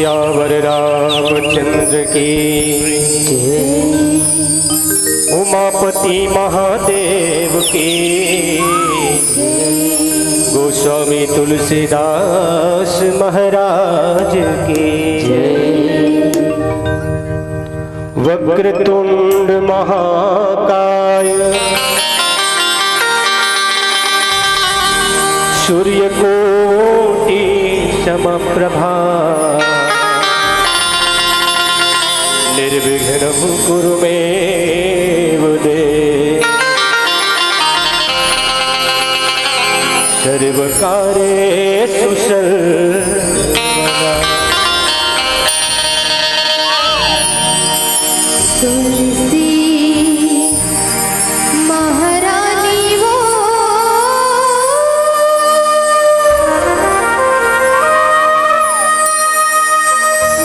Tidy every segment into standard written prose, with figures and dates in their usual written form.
सियावर रामचंद्र की उमापति महादेव की गोस्वामी तुलसीदास महाराज की वक्रतुंड महाकाय सूर्यकोटि समप्रभा निर्विघ्नं कुरु मे देव सर्वकार्येषु सर्वदा। तुलसी महारानी वो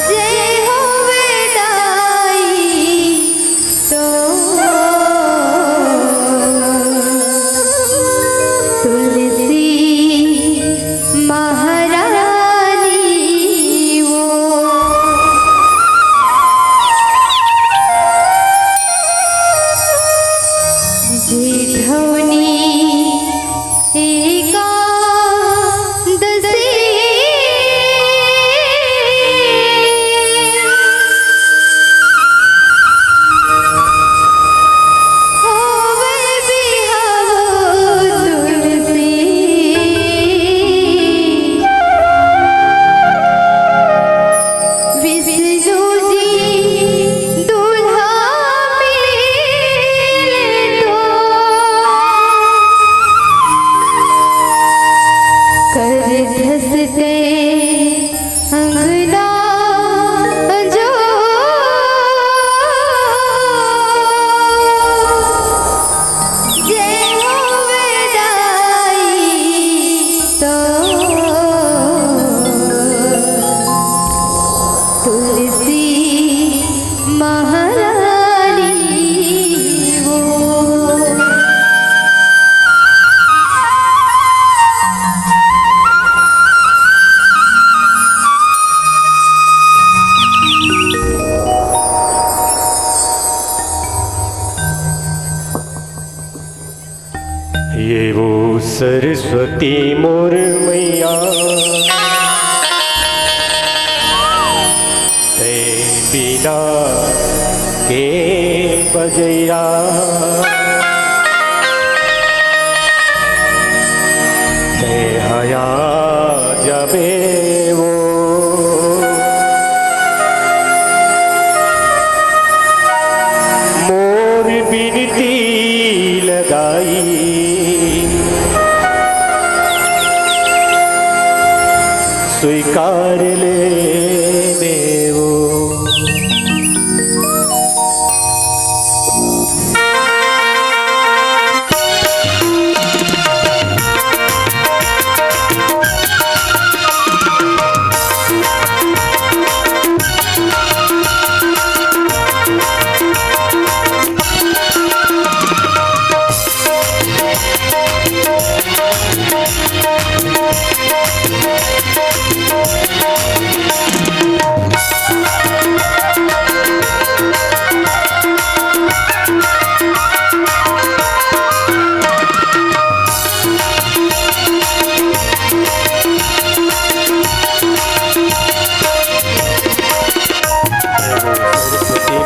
जय हो वेदाई तो तुलसी महारानी वो जेठवनी एकादशी होवे बिहाव तुलसी विष्णु जी दूल्हा मिले तो कर धसते अंगना जो जय हो वेदाई तो तुलसी महारानी वो ये वो सरस्वती मोर मैया ते बिना के बजैया ते हया जबे वो मोर बिनती लगाई स्वीकार ले देवो।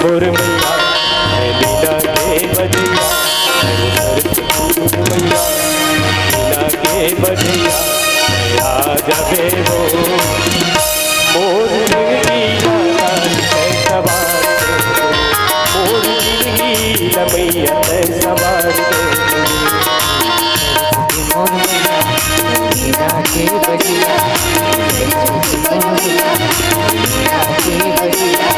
मोर मैया है बिना के बजैया मैया बिना के बजैया आ जाबे वो मोर नीला है सवार मोर नीला मैया है सवार मोर मैया बिना के बजैया बिना के बजैया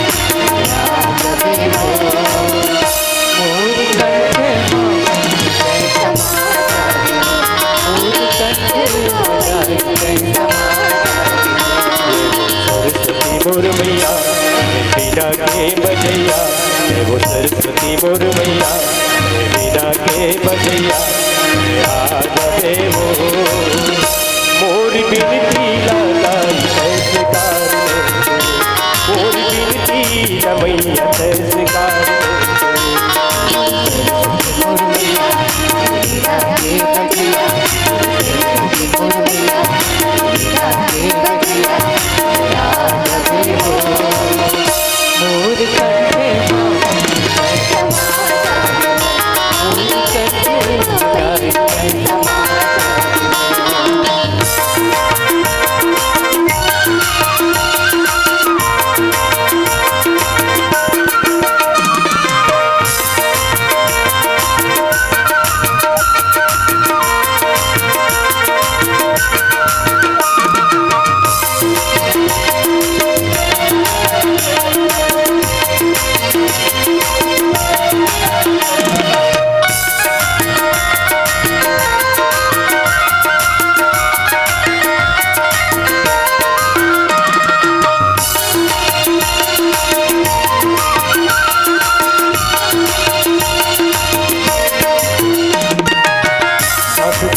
मोर मैया बिना के बजैया वो सरस्वती मोर मैया बिना के बजैया आ जाबे वो मोर बिनती लगाई है मैया तस्कार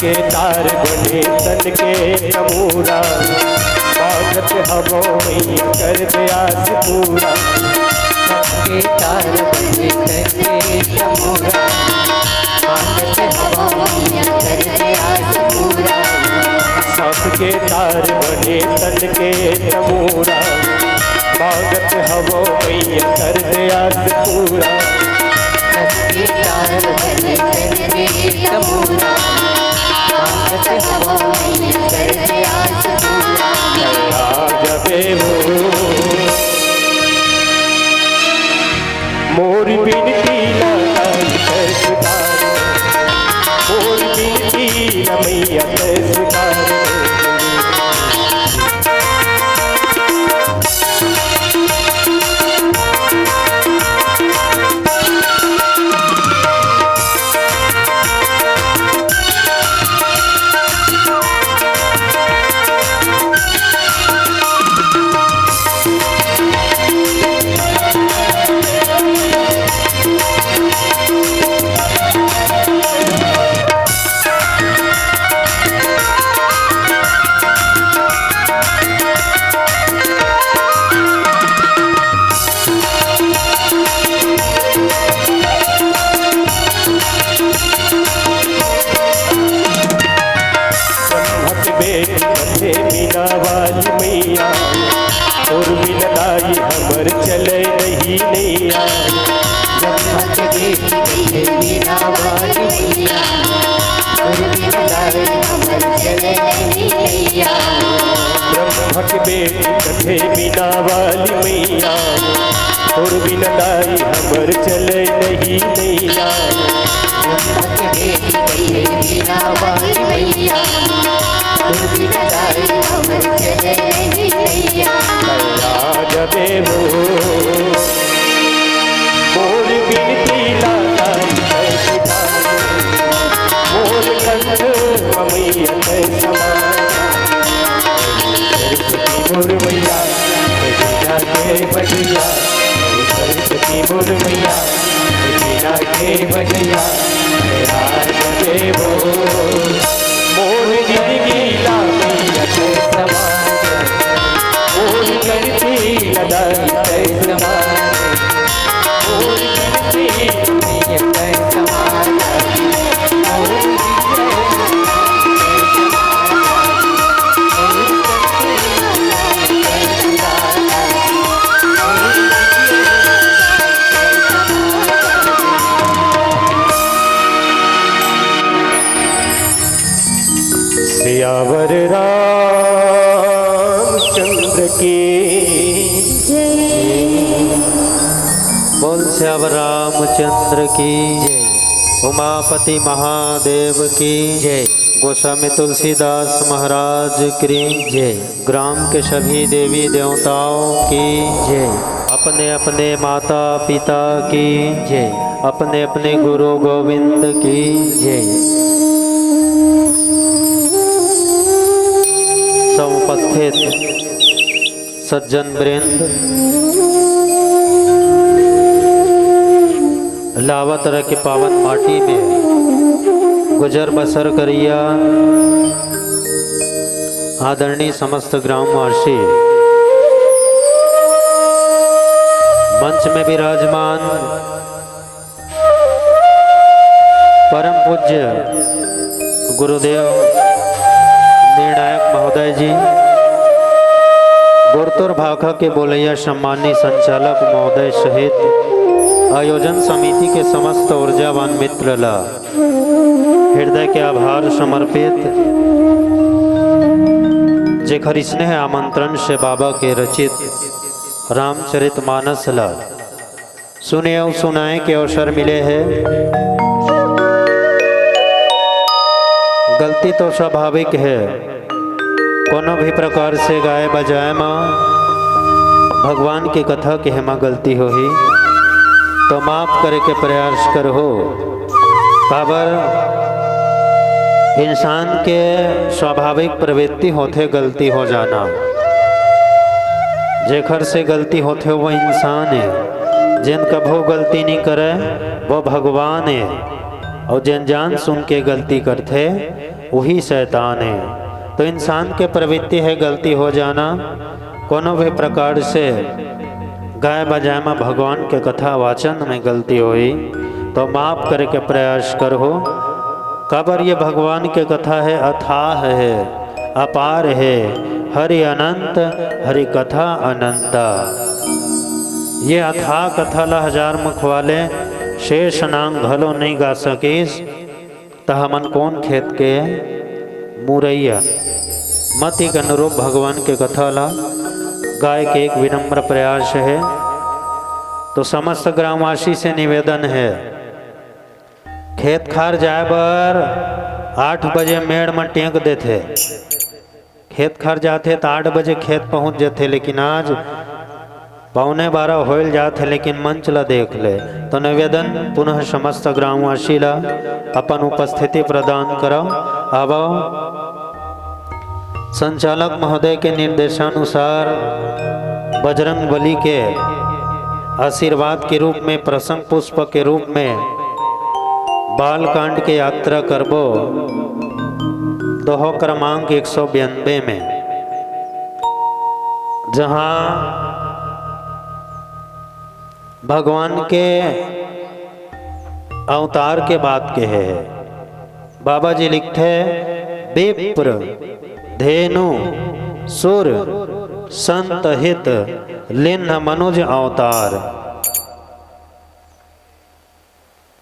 के तार बने तन के तमूरा स्वागत हवो मैया कर दे आस पूरा के तार बने तन के तमूरा स्वागत हवो मैया कर दे आस पूरा सांप के तार बने तन के तमूरा स्वागत हवो मैया कर दे आस पूरा के तार बने तन के तमूरा मोर बिनती मोर बिनती मैया तस्कार मीना वाली मैया और मिलनाई हमर चले नहीं नैया मीना वाली मैया और मिलनाई हमर चले नहीं नैया ब्रह्मक बेटी कथे मीना वाली मैया और मिलनाई हमर चले नहीं नैया ब्रह्मक बेटी मीना वाली मैया जबे वो मोर बिनती मोर कंठ मैया मोर मैया के बजैया सरस्वती मोर मैया के बजैया जबे वो मोर जिंदगी ला मैया के समान मोर करती लदाई के समान मोर करती मैया के समान सियावर रामचंद्र की बोल श्यावर रामचंद्र की जय। उमापति महादेव की जय। गोस्वामी तुलसीदास महाराज की जय। ग्राम के सभी देवी देवताओं की जय। अपने अपने माता पिता की जय। अपने अपने गुरु गोविंद की जय। समुपस्थित सज्जन वृंद, लावतर की पावन माटी में गुजर बसर करिया आदरणीय समस्त ग्रामवासी मंच में विराजमान परम पूज्य गुरुदेव निर्णायक महोदय जी, गुरुतुर भाखा के बोलैया सम्मानी संचालक महोदय सहित आयोजन समिति के समस्त ऊर्जावान मित्र ला हृदय के आभार समर्पित। जेखर स्नेह आमंत्रण से बाबा के रचित रामचरितमानस ला सुने और सुनाए के अवसर मिले हैं। गलती तो स्वाभाविक है, कोनो भी प्रकार से गाए बजाए माँ भगवान की कथा के हेमा गलती हो ही तो माफ करे के प्रयास कर हो। काबर इंसान के स्वाभाविक प्रवृत्ति होते गलती हो जाना। जेखर से गलती होते वो इंसान है, जिन कभो गलती नहीं करे वो भगवान है, और जिन जान सुन के गलती करते वही शैतान है। तो इंसान के प्रवृत्ति है गलती हो जाना। कोनो भी प्रकार से गाय बजाय में भगवान के कथा वाचन में गलती हुई तो माफ करे के प्रयास करो। काबर ये भगवान के कथा है, अथाह है, अपार है, हरि अनंत हरि कथा अनंता। ये अथाह कथा ला हजार मुख वाले शेष नांग घलो नहीं गा सकीस, तो हमन कौन खेत के मुरैया। मति के अनुरूप भगवान के कथा ला गाय के एक विनम्र प्रयास है। तो समस्त ग्रामवासी से निवेदन है, खेत खार जाए बर 8 बजे मेड़ में टेक देते। खेत खार जाते तो 8 बजे खेत पहुंच जाते, लेकिन आज 11:15 होल जाते, लेकिन मंच ला देख ले। तो निवेदन पुनः समस्त ग्रामवासी ला अपन उपस्थिति प्रदान करो। अब संचालक महोदय के निर्देशानुसार बजरंग बली के आशीर्वाद के रूप में, प्रसंग पुष्प के रूप में बालकांड के यात्रा करबो दोहो क्रमांक 192 में, जहां भगवान के अवतार के बात के है। बाबा जी लिखते विप्र धेनु सुर संत हित लिन्न मनुज अवतार।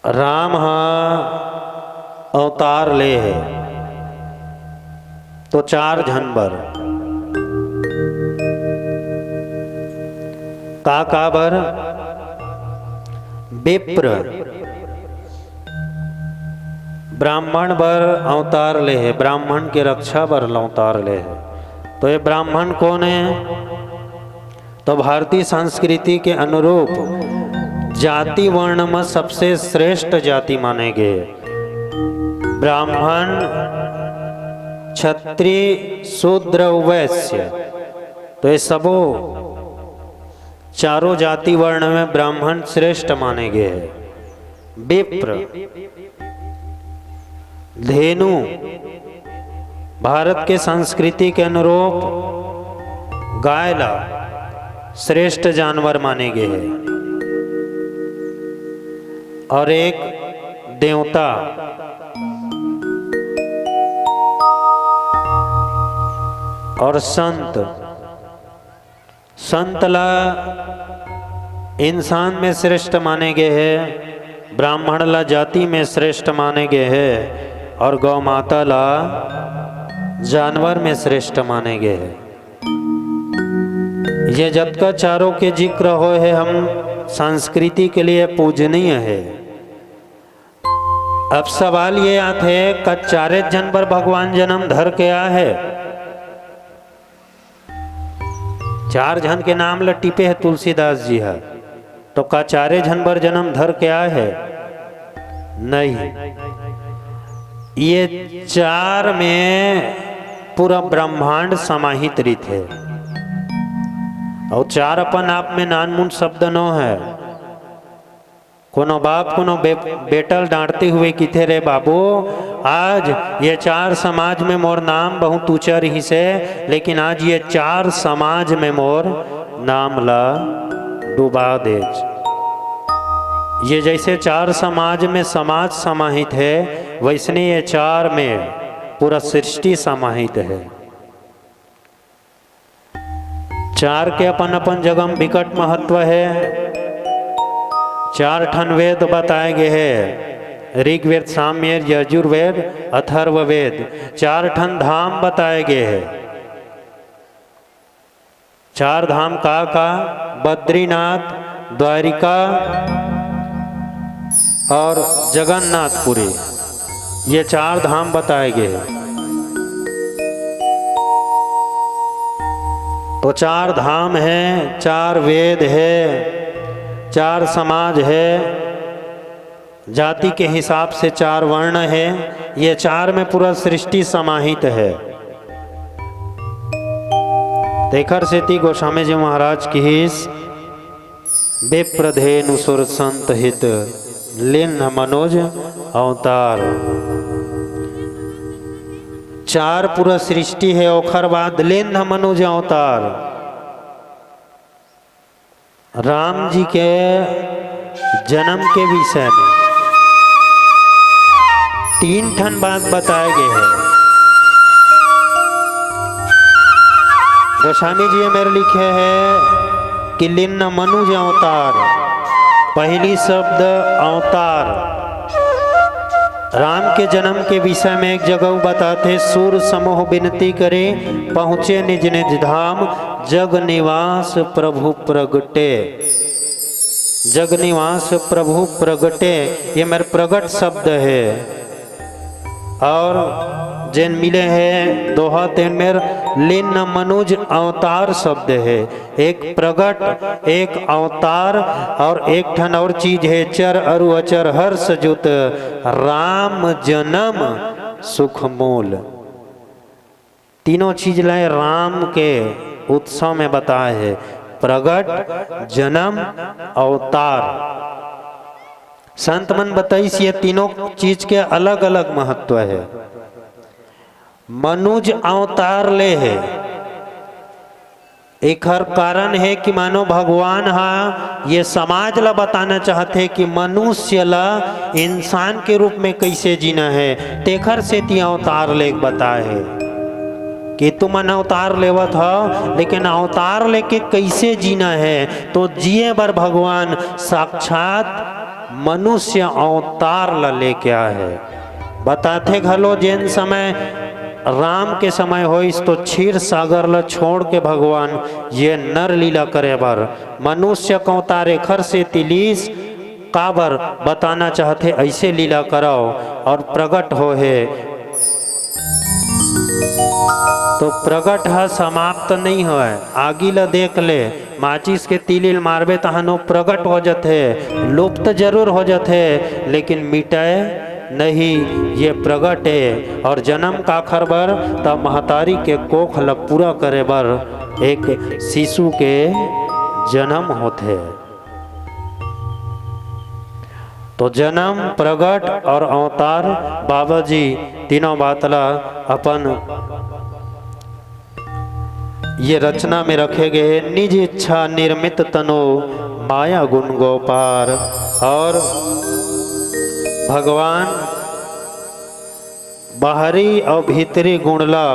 राम अवतार ले है तो 4 झनबर काबर विप्र ब्राह्मण बर अवतार ले है, ब्राह्मण के रक्षा बर अवतार ले है। तो ये ब्राह्मण कौन है? तो भारतीय संस्कृति के अनुरूप जाति वर्ण में सबसे श्रेष्ठ जाति माने गए। ब्राह्मण, क्षत्रिय, शूद्र, वैश्य, तो ये सबो चारों जाति वर्ण में ब्राह्मण श्रेष्ठ माने गए हैं। विप्र, धेनु भारत के संस्कृति के अनुरूप गाय ला श्रेष्ठ जानवर माने गए हैं। और एक देवता और संत, संत ला इंसान में श्रेष्ठ माने गए हैं, ब्राह्मण ला जाति में श्रेष्ठ माने गए हैं, और गौ माता ला जानवर में श्रेष्ठ माने गए हैं। ये जब का चारों के जिक्र हो है, हम संस्कृति के लिए पूजनीय है। अब सवाल ये आते है कि 4 जन पर भगवान जन्म धर के आ है। 4 जन के नाम ल टिपे है तुलसीदास जी है, तो का 4 जन पर जन्म धर के आ है? नहीं, ये 4 में पूरा ब्रह्मांड समाहित रीत है। और 4 अपन आप में नानमुन शब्द न है। कोनो बाप कोनो बेटल डांटते हुए किथे रे बाबू, आज ये 4 समाज में मोर नाम बहुत ऊंचा रही से, लेकिन आज ये 4 समाज में मोर नाम ला डुबा दे। ये जैसे चार समाज में समाज समाहित है, वैसने ये चार में पूरा सृष्टि समाहित है। चार के अपन अपन जगह में विकट महत्व है। चार ठन वेद बताए गए हैं, ऋग्वेद, सामवेद, यजुर्वेद, अथर्ववेद। चार ठन धाम बताए गए हैं। चार धाम का बद्रीनाथ, द्वारिका और जगन्नाथपुरी, ये चार धाम बताए गए हैं। तो चार धाम है, चार वेद है, चार समाज है, जाति के हिसाब से चार वर्ण है। ये चार में पूरा सृष्टि समाहित है। देखर सेती गोस्वामी जी महाराज की विप्रधेनु सुर संत हित लिन्न मनोज अवतार। चार पूरा सृष्टि है, ओखर बाद लिन्न मनोज अवतार। राम जी के जन्म के विषय में तीन ठन बात बताए गए हैं। गोस्वामी जी मेरे लिखे हैं कि लिन्न मनुज अवतार। पहली शब्द अवतार। राम के जन्म के विषय में एक जगह बताते, सूर समूह विनती करे पहुँचे निज निज धाम, जग निवास प्रभु प्रगटे। जग निवास प्रभु प्रगटे, ये मेरे प्रगट शब्द है। और जिन मिले हैं दोहा तेन मेर लिन्न मनुज अवतार शब्द है। एक प्रगट, एक अवतार और एक ठन और चीज है, चर अरु अचर हर्ष जुत राम जन्म सुख मूल। तीनों चीज लाए राम के उत्सव में बताए है, प्रगट, जन्म, अवतार। संत मन बताइस ये तीनों चीज के अलग अलग महत्व है। मनुज अवतार ले है, एक हर कारण है कि मानो भगवान हा ये समाज ला बताना चाहते कि मनुष्य ला इंसान के रूप में कैसे जीना है। तेखर से ती अवतार ले बताए है कि तुम अवतार लेवत हो, लेकिन अवतार लेके कैसे जीना है। तो जिए बर भगवान साक्षात मनुष्य अवतार ला लेके आए है। बताते घलो जिन समय राम के समय होइस तो क्षीर सागर ला छोड़ के भगवान ये नर लीला करे बर मनुष्य को अवतारे खर से तिलीस काबर बताना चाहते ऐसे लीला कराओ और प्रगट हो है। तो प्रगट है समाप्त नहीं हो, आगी ला देख ले, माचिस के तिलिल मारबे तहनो प्रगट हो जाते, लुप्त जरूर हो जाते लेकिन मिटाए नहीं, ये प्रगट है। और जन्म का खरबर तब महतारी के कोख ला पूरा करे बर एक शिशु के जन्म होते। तो जन्म, प्रगट और अवतार बाबा जी तीनों बातला अपन ये रचना में रखे गए। निज इच्छा निर्मित तनो माया गुण गोपार। और भगवान बाहरी और भीतरी गुणला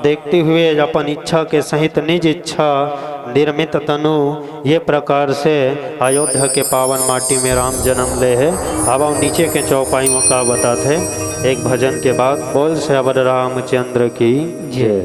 देखते हुए अपन इच्छा के सहित निज इच्छा निर्मित तनु ये प्रकार से अयोध्या के पावन माटी में राम जन्म ले है। अब नीचे के चौपाई में का बताते एक भजन के बाद। बोल श्यावर रामचंद्र की जय।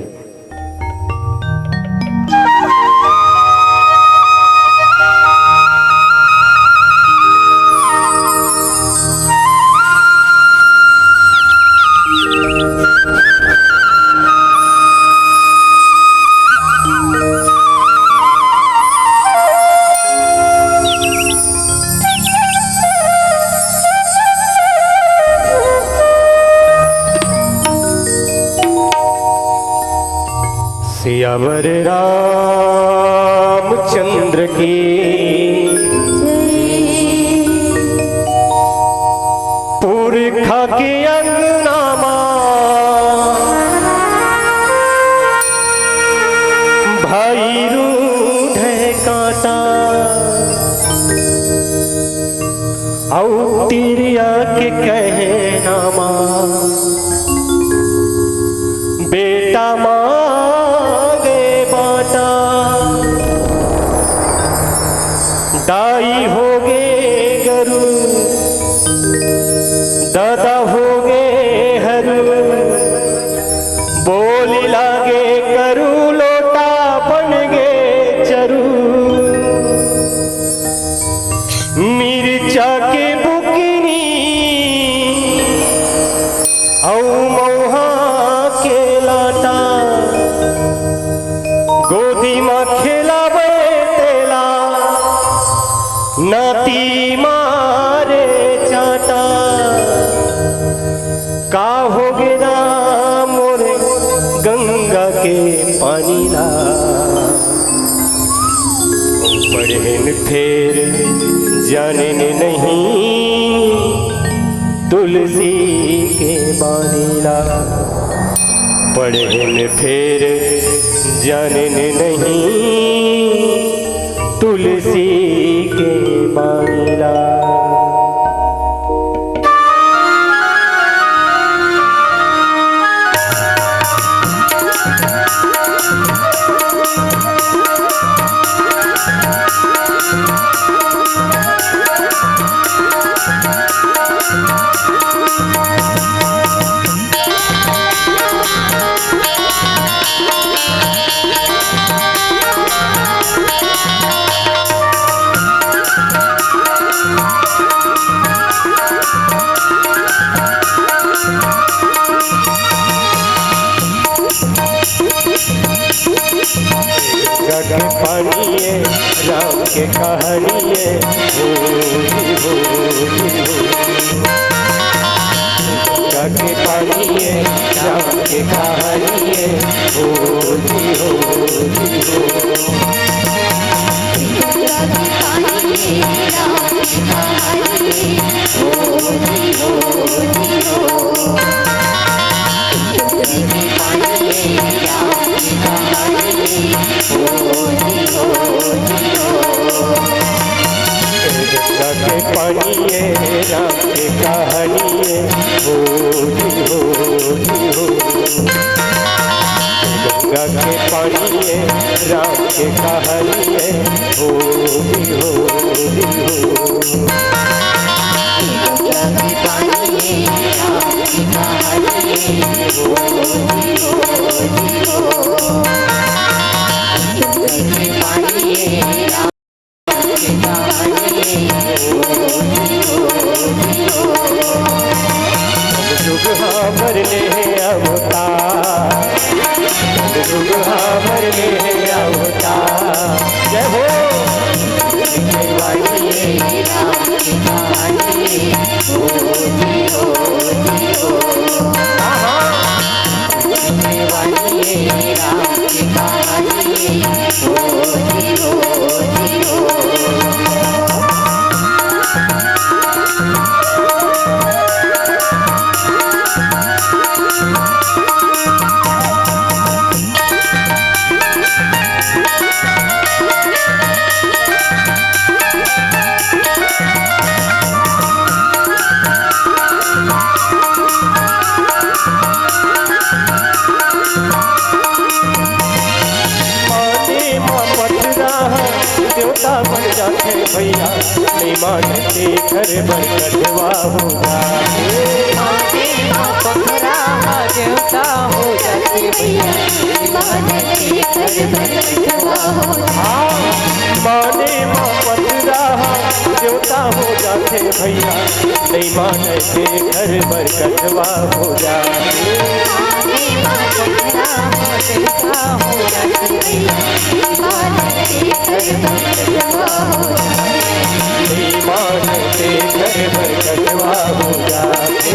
सियावर रामचंद्र की पुरखा के अंगनामा भाई रूठ कांटा बेटा मांगे बाटा, दाई होगे गरु, दादा होगे हरू, बोली लागे करू लोटा बन गे चरू। मिर्चा के बुकनी औ मौहा के लाटा, गोदी में खेलावे तेला, नाती मारे चाटा। का हो गिरा मोरे गंगा के पानी ला, पढ़ेन फेर जाने नहीं तुलसी के बानीला। पढ़ेन फेर जाने नहीं तुलसी के बानीला। गंगा के पानी है राम के कहानी है, गंगा के पानी है राम के कहानी है, गंगा के पानी है राम के कहानी है, गंगा के पानी है राम के कहानी है, जुग मरने अवतार, जुग मरने अवतार। जय हो देवता बन जाते भैया, नहीं मानते घर बर कटवा होगा। देवता हो जाते भैया, माने माँ पतरा देवता हो जाते भैया, नहीं मानते घर बर कटवा हो जाते। नहीं मानते घर बर कटवा हो जाते।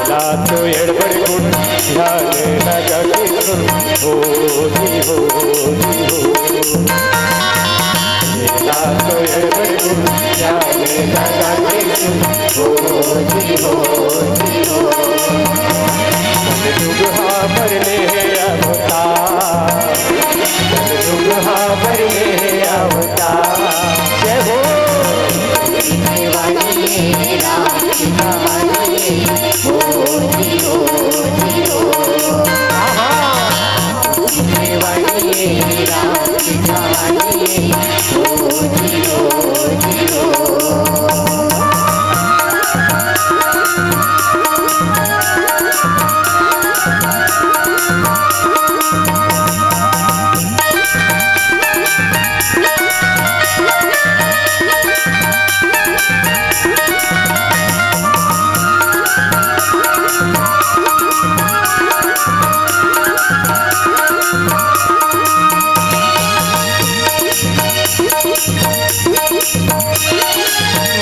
ला तो एड़बड़ गुण ध्यान लगा के सुन, हो जी हो जी हो। ला तो एड़बड़ गुण ध्यान लगा के सुन, हो जी हो जी हो। जुग मरने अवतार, जुग मरने अवतार। जय हो की कहानी हो जी हो जी हो केवड़िए राम की कहानी हो जी हो जी हो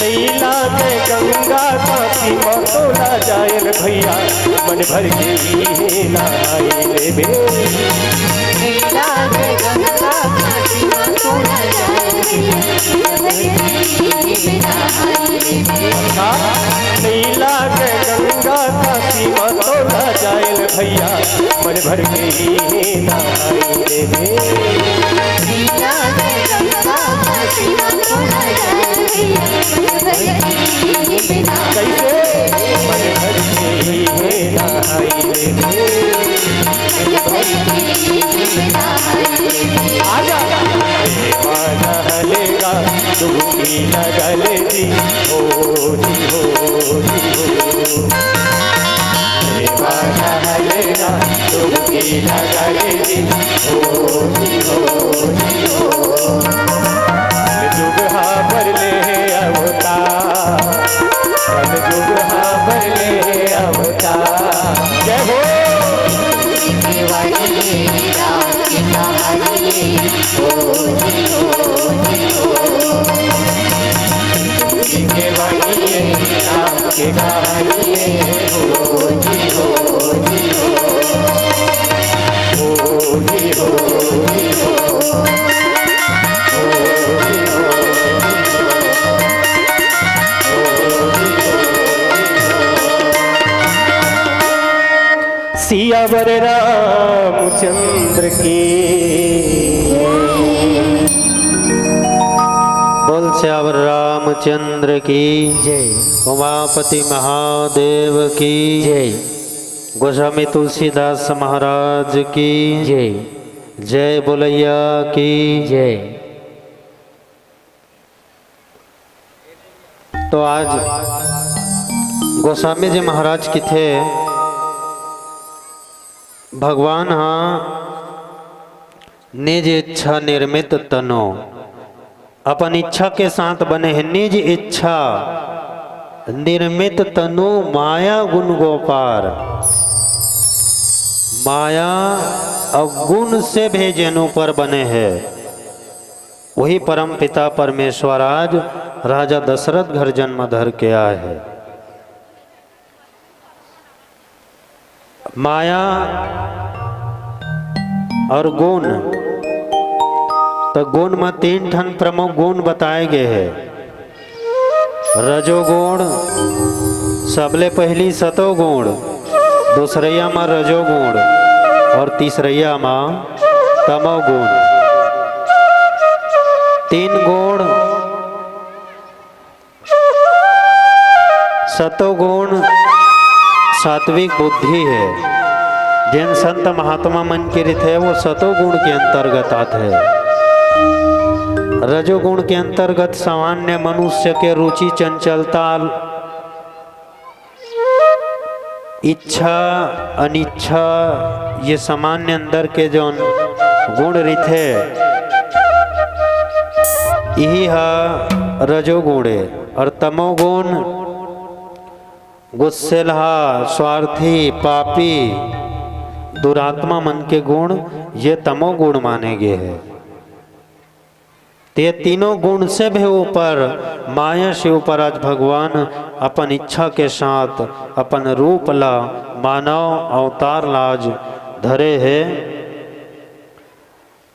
नीला में गंगा का सीमा तोला जायल भैया मन भर के ही नहाई लेबे नीला के गंगा का सीमा तोला नीला के गंगा का सीमा तोला जायल भैया मन भर के ही नहाई लेबे नीला के गंगा का सीमा तोला कैसे मन भर के ही नहाई लेबे आजा माना हलेगा डुबकी लगल जी हो जी हो जी हो माना हलेगा डुबकी लगल जी हो जी हो जुगहा पर ले अवतार जुगहा पर ले अवतार जय हो के गाइए हो जी हो जी हो जी हो सियावर रामचंद्र की बोल श्यावर रामचंद्र की जय उमापति महादेव की जय गोस्वामी तुलसीदास महाराज की जय जय बोलैया की जय। तो आज गोस्वामी जी महाराज की थे भगवान हाँ निज इच्छा निर्मित तनो अपन इच्छा के साथ बने हैं निज इच्छा निर्मित तनु माया गुण गोपार माया अवगुण से भेजनु पर बने हैं वही परम पिता परमेश्वर आज राजा दशरथ घर जन्म धर के आए हैं। माया और गुण तो गुण में तीन ठन प्रमुख गुण बताए गए हैं। रजोगुण सबले पहली सतोगुण, दूसरैया में रजोगुण और तीसरैया में तमोगुण। तीन गुण सतोगुण सात्विक बुद्धि है। जिन संत महात्मा मन के रीत है वो सतोगुण के अंतर्गत आते हैं। रजोगुण के अंतर्गत सामान्य मनुष्य के रुचि चंचलता इच्छा अनिच्छा ये सामान्य अंदर के जो गुण रीत है यही है रजोगुण है। और तमोगुण गुस्सेलहा स्वार्थी पापी दुरात्मा मन के गुण ये तमोगुण माने गए हैं। ते तीनों गुण से भी ऊपर माया से ऊपर आज भगवान अपन इच्छा के साथ अपन रूप ला मानव अवतार लाज धरे है।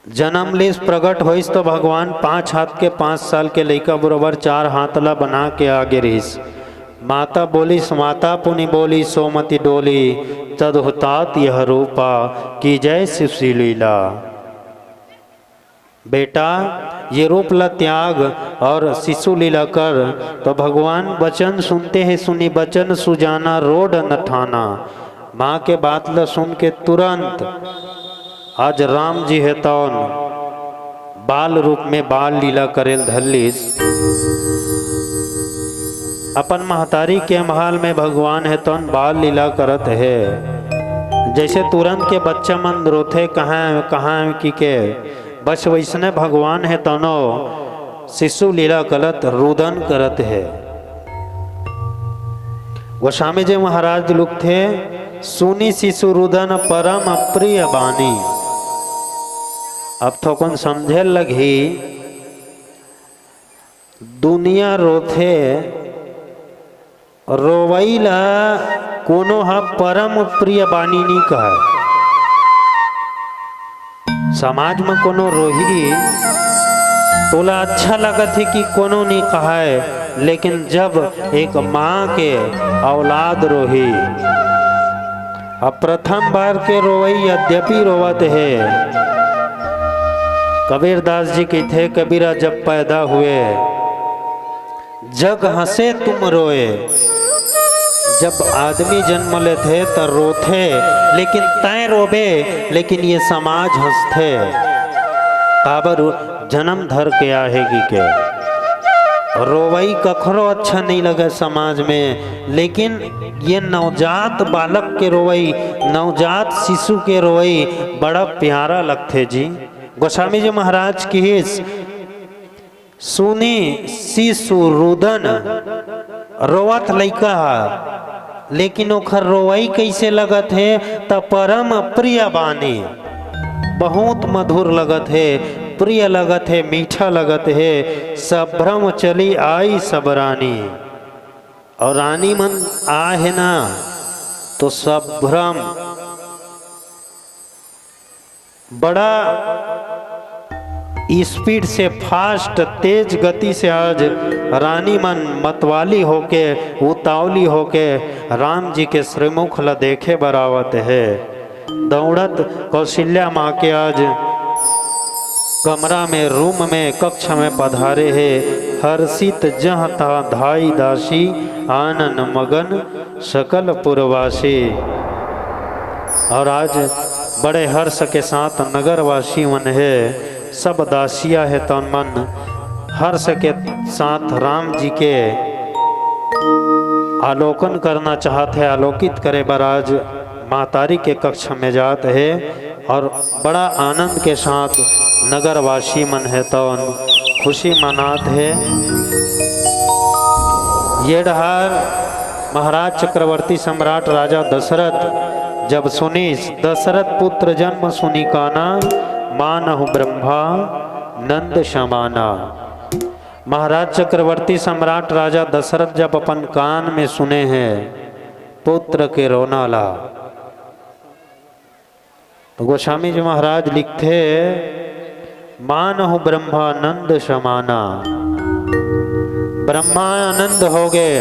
जन्म लिस प्रकट होइस तो भगवान 5 हाथ के 5 साल के लड़का बरोबर 4 हाथ ला बना के आगे रहीस। माता बोली माता पुनि बोली सोमति डोली तद हुतात यह रूपा की जय शिव लीला। बेटा ये रूप ला त्याग और शिशु लीला कर। तो भगवान वचन सुनते हैं, सुनी वचन सुजाना रोड न ठाना। माँ के बात ला सुन के तुरंत आज राम जी है तौन बाल रूप में बाल लीला करेल धल्लिस। अपन महतारी के महल में भगवान है तौन बाल लीला करत है। जैसे तुरंत के बच्चा मन रोथे कहाँ की के, बस वैसने भगवान है तनो शिशु लीला करत रुदन करत है। गोस्वामी जी महाराज लोग थे, सुनी शिशु रुदन परम प्रिय बानी। अब तो कौन समझे लगी, दुनिया रोथे रोवैला कोनो हा परम प्रिय बानी नहीं कहा। समाज में कोनो रोही तोला अच्छा लगत है कि कोनो नहीं कहा है, लेकिन जब एक माँ के औलाद रोही अब प्रथम बार के रोवई यद्यपि रोवत है। कबीरदास जी के थे, कबीरा जब पैदा हुए जग हंसे तुम रोए। जब आदमी जन्म लेते तो रोथे, लेकिन तय रोबे, लेकिन ये समाज हंसते। काबर जन्म धर के आहेगी के रोवई कखरो अच्छा नहीं लगे समाज में, लेकिन ये नवजात बालक के रोवई, नवजात शिशु के रोवई बड़ा प्यारा लगते जी। गोस्वामी जी महाराज की सुनी शिशु रुदन रोवत लैका, लेकिन ओखर रोवई कैसे लगत है त परम प्रिय बानी। बहुत मधुर लगत है, प्रिय लगत है, मीठा लगत है। सभ्रम चली आई सब रानी, और रानी मन आ है ना तो सभ्रम बड़ा स्पीड से, फास्ट तेज गति से आज रानी मन मतवाली होके उतावली होके राम जी के श्रीमुख ला देखे बरावत है। दौड़त कौशल्या माँ के आज कमरा में, रूम में, कक्ष में पधारे है। हर्षित जह ता धाई दासी, आनन मगन सकल पुरवासी। और आज बड़े हर्ष के साथ नगरवासी मन है, सब दासिया है तन मन हर्ष के साथ राम जी के आलोकन करना चाहते हैं। आलोकित करे बराज मातारी के कक्ष में जाते हैं, और बड़ा आनंद के साथ नगरवासी मन है तो खुशी मनाते हैं। ये डहार महाराज चक्रवर्ती सम्राट राजा दशरथ जब सुनी, दशरथ पुत्र जन्म सुनी काना, मानहु ब्रह्मा नंद शमाना। महाराज चक्रवर्ती सम्राट राजा दशरथ जब अपन कान में सुने हैं पुत्र के रोना ला, तो गोस्वामी जी महाराज लिखते, मानहु ब्रह्मानंद शमाना। ब्रह्मा आनंद हो गए।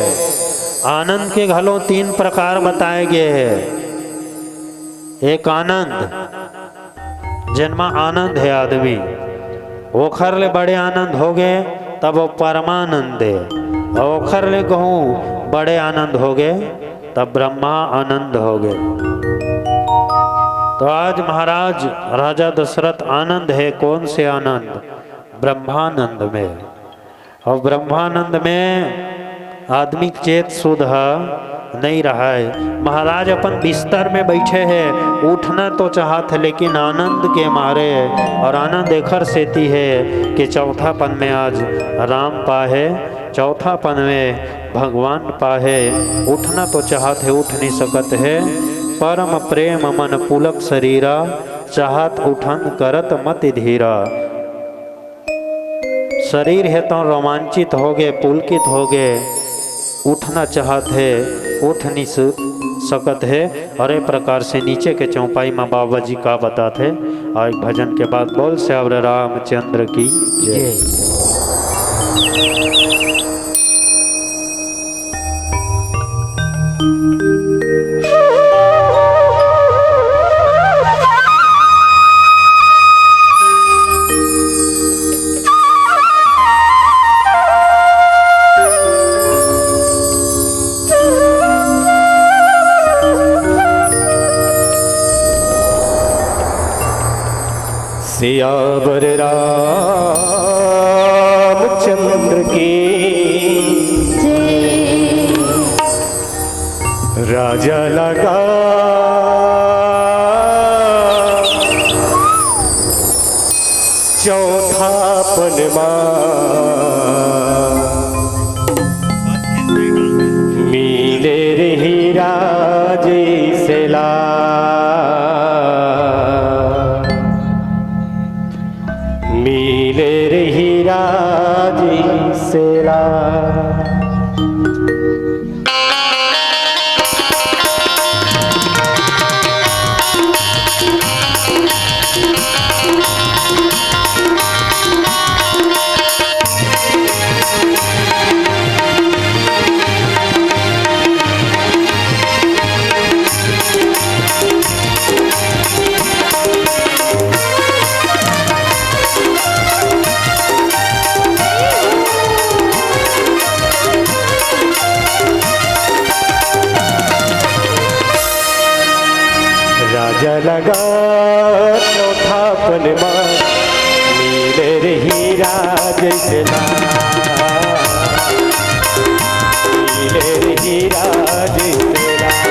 आनंद के घलों तीन प्रकार बताए गए हैं। एक आनंद जन्मा आनंद है आदमी, ओखर ले बड़े आनंद हो गए तब वो परमानंद है। ओखर ले कहूँ बड़े आनंद हो गए तब ब्रह्मा आनंद हो गए। तो आज महाराज राजा दशरथ आनंद है। कौन से आनंद? ब्रह्मानंद में। और ब्रह्मानंद में आदमी चेत शुद्ध नहीं रहा है। महाराज अपन बिस्तर में बैठे हैं, उठना तो चाहते लेकिन आनंद के मारे, और आनंद एखर सेती है कि चौथापन में आज राम पाहे, चौथापन में भगवान पाहे। उठना तो चाहते उठ नहीं सकत है। परम प्रेम मन पुलक शरीरा, चाहत उठन करत मति धीरा। शरीर है तो रोमांचित हो गए, पुलकित हो गए, उठना चाहत है, उठ नहीं सकत है। और एक प्रकार से नीचे के चौपाई में बाबा जी का बताते। और भजन के बाद बोल श्यावर रामचंद्र की जय। सियावर रामचंद्र की राजा लगा चौथा पनमा मिले रही राजे से ला मिले रही राजे से ला राजा लगा चौथा पनमा मिले रही राज चला मिले रही राज चला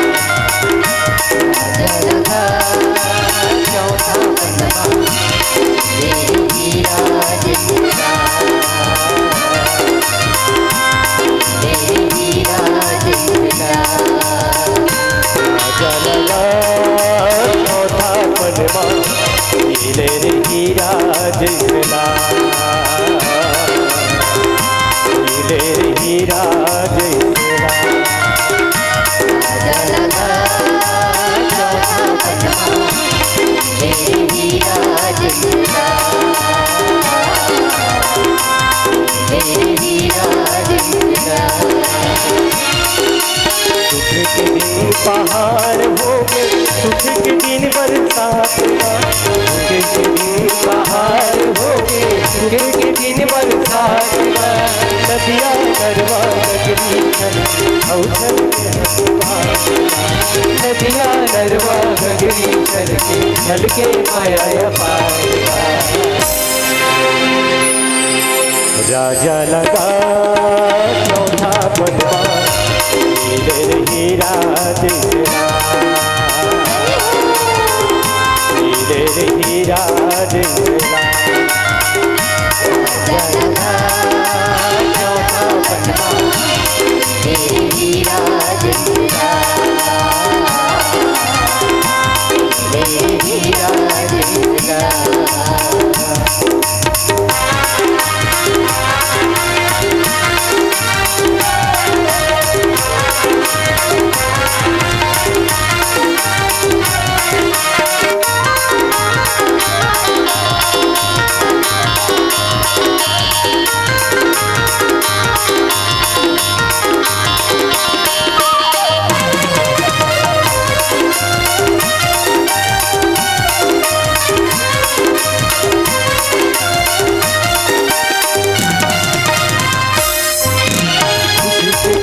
चौथा पनमा मेरी राज मेरी राज राजा लगा चौथा पनमा मिले रही राज चला मिले रही राज चला मेरी राज मेरी राज सुख के दिन पहाड़ हो गए सुख के दिन बरसात सुख के दिन पहाड़ हो गए सुख के दिन बरसात नदिया नरवा गगरी नदिया नरवा गगरी करके छलके माया पाया राजा लगा चौथा पनमा मिले रही राज चला मिले रही राज चला चौथा पनमा मेरी राज मेरी राज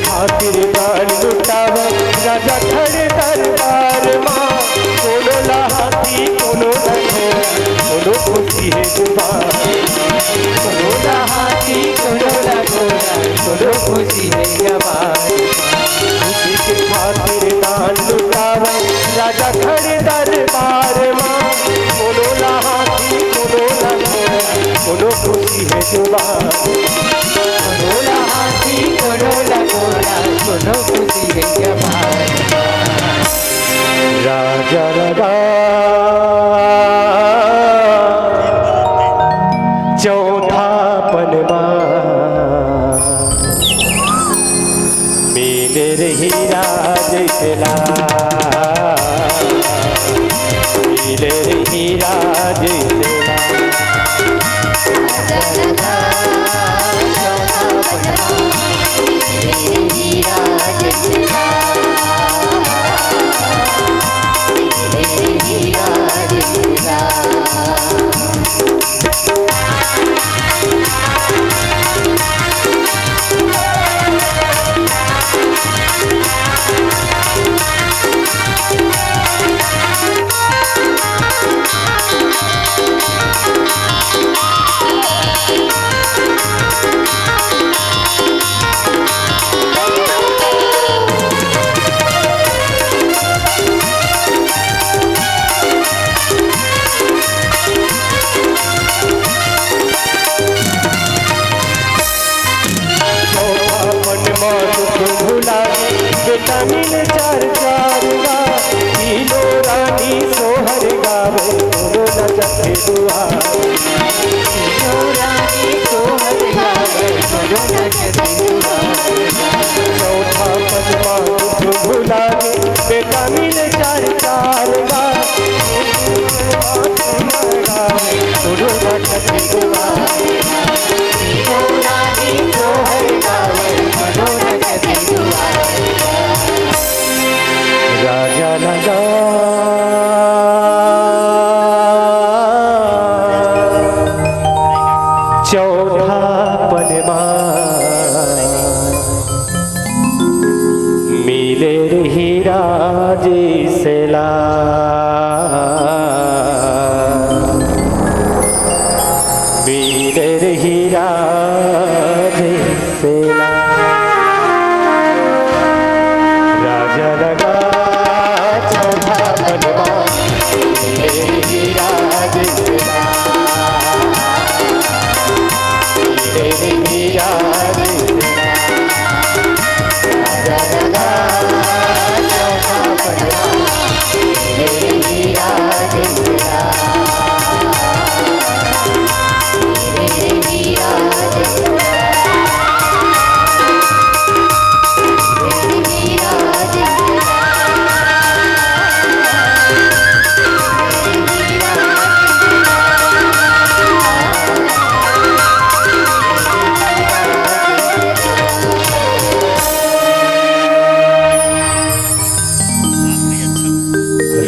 खातिर दान लुटावा राजा खड़े दरबार माँ कोनो हाथी कोनो घोड़ा कोनो खुशी है जुबान कोनो हाथी कोनो घोड़ा कोनो खुशी है जवान खुशी के खातिर दान लुटावा राजा खड़े दरबार माँ कोनो हाथी कोनो घोड़ा कोनो खुशी है जुबान कोनो हाथी कोनो घोड़ा कोनो खुशी है जवान राजा लगा चौथा पनमा मिले रही राज चला मिले रही राज चला मेरी राज मेरी राज बेटा मिले चार चार गा तीनों रानी सोहर गावे दोनों नचते दुआर चौथा पदमा दुख भुला गे बेटा मिले चार चार गा दोनों नचते दुआर राजा लगा चौथा पदमा मिले रही राजे से ला मिले रही राजे से ला राजा लगा चौथा पदमा मिले रही राजे से ला मिले रही राजे से ला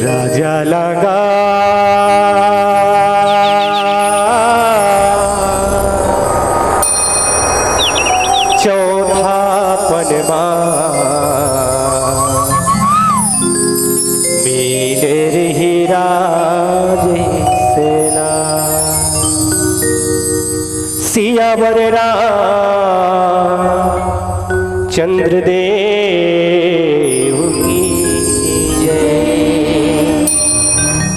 राजा लगा चौथा पदमा मिले रही राजे से ला सियावर राम चंद्र दे